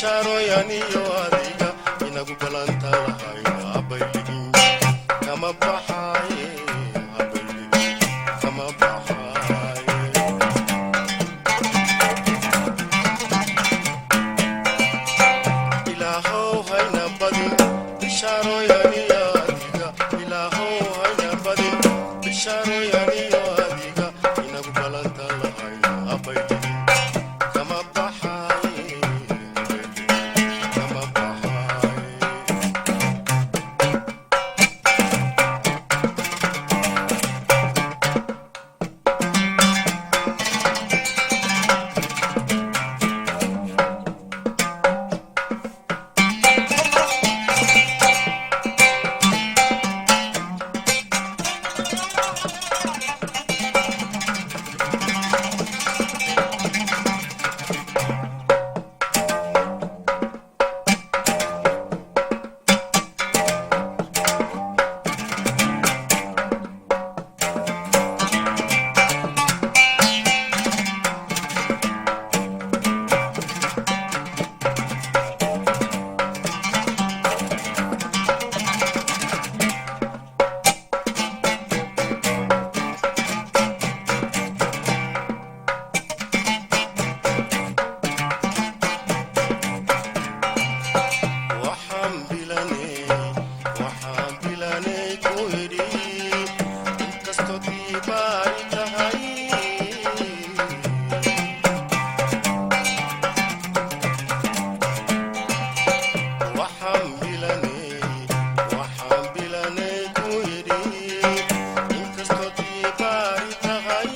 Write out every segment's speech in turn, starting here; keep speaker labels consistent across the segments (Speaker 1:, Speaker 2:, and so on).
Speaker 1: bishaarooyaniyo adiga inagu balanta lahayn habayligin kama baxaaye habayligin kama baxaaye ilaahow hayna badin bishaarooyaniyo adiga ilaahow hayna badin bishaarooyaniyo adiga inagu balanta lahayn habayligin kama baxaaye kama baxaaye waxaan bilanay ku idhi inkastoo diibaay tahay waxaan bilanay ku idhi inkastoo diibaay tahay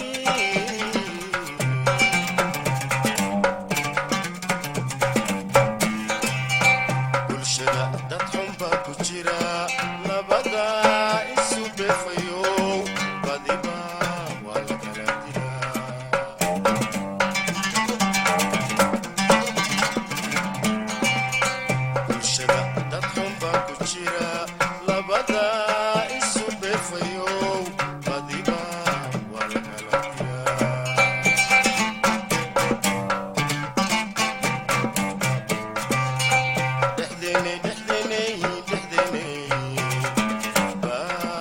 Speaker 1: bulshada dad xunba ku jira labada isu beefayo badiba waa la kala dilaa bulshada dad xunba ku jira labada isu beefayo badiba waa la kala dilaa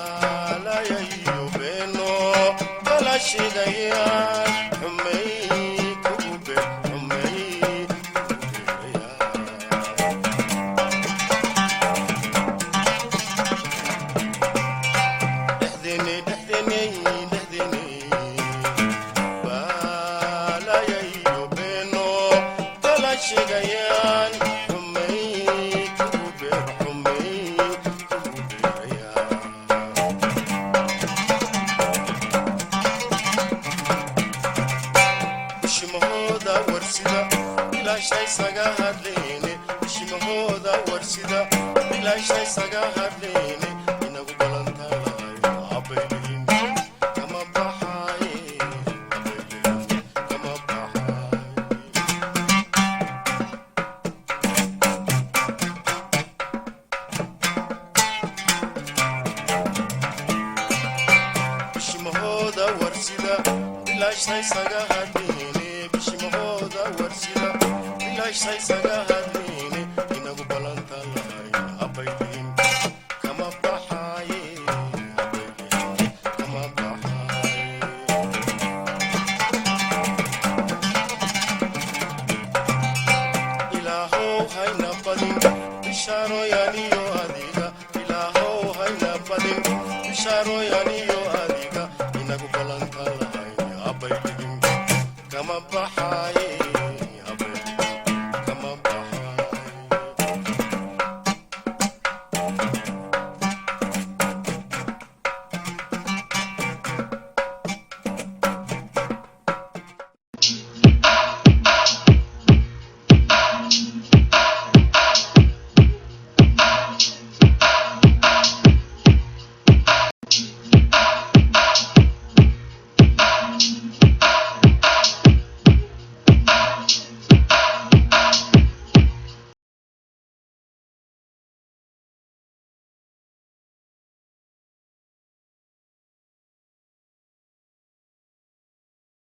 Speaker 1: baalayayo beeno balashidayaan xumay kugu beerayaan baalayayo beeno balashidayaan xumay kugu beerayaan bishimahooda warsida bilaashay saga hadleene bishimahooda warsida bilaashay saga hadleene inagu balanta lahayn habayligin kama baxaaye habayligin kama baxaaye bishimahooda warsida bilaashay saga hadleene bishimahooda warsida bilaashay saga hadleene inagu balanta lahayn habayligin kama baxaaye habayligin kama baxaaye ilaahow hayna badin bishaarooyaniyo adiga ilaahow hayna badin bishaarooyaniyo adiga inagu balanta lahayn habayligin kama baxaaye